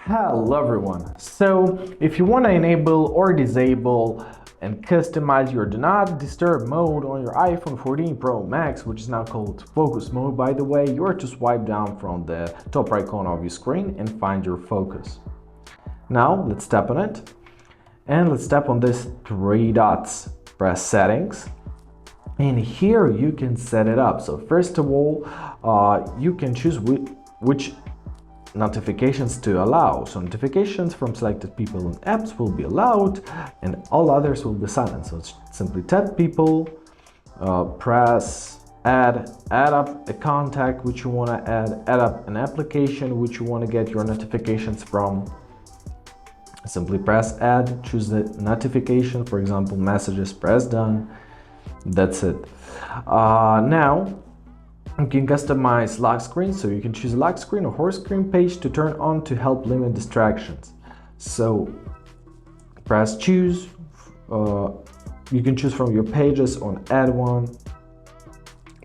Hello everyone. So if you want to enable or disable and customize your do not disturb mode on your iPhone 14 Pro Max, which is now called focus mode by the way, you are to swipe down from the top right corner of your screen and find your focus. Now let's tap on it and let's tap on this three dots. Press settings and here you can set it up. So first of all, you can choose which notifications to allow. So notifications from selected people and apps will be allowed and all others will be silent. So simply tap people, press add up a contact which you want to add up an application which you want to get your notifications from. Simply press add, choose the notification, for example messages, press done. That's it. Now you can customize lock screen, so you can choose a lock screen or home screen page to turn on to help limit distractions. So press choose. You can choose from your pages on add one.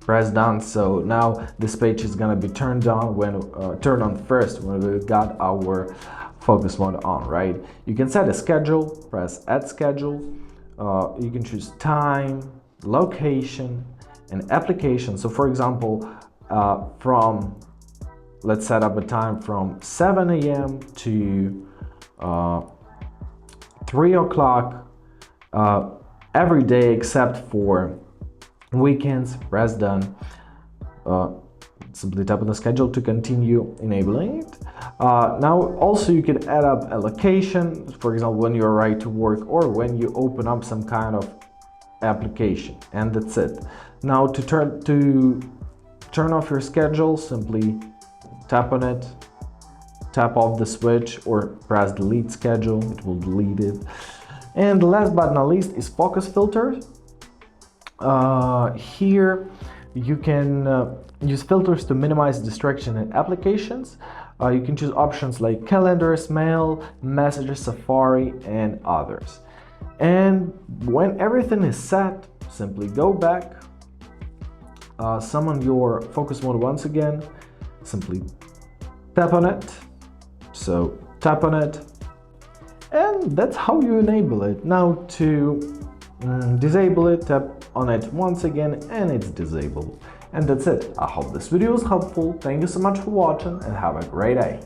Press done. So now this page is gonna be turned on first when we got our focus mode on, right? You can set a schedule. Press add schedule. You can choose time, location, and application. So for example, let's set up a time from 7 a.m. to 3 o'clock every day except for weekends. Press done. Simply tap on the schedule to continue enabling it. Now also you can add up a location, for example when you arrive to work or when you open up some kind of application, and that's it. Now to turn off your schedule, simply tap on it, tap off the switch or press delete schedule, it will delete it. And last but not least is focus filters. Here you can use filters to minimize distraction in applications. You can choose options like calendars, mail, messages, Safari, and others. And when everything is set, simply go back, summon your focus mode once again, simply tap on it. So tap on it, and that's how you enable it. Now to disable it, tap on it once again and it's disabled. And that's it. I hope this video was helpful. Thank you so much for watching and have a great day.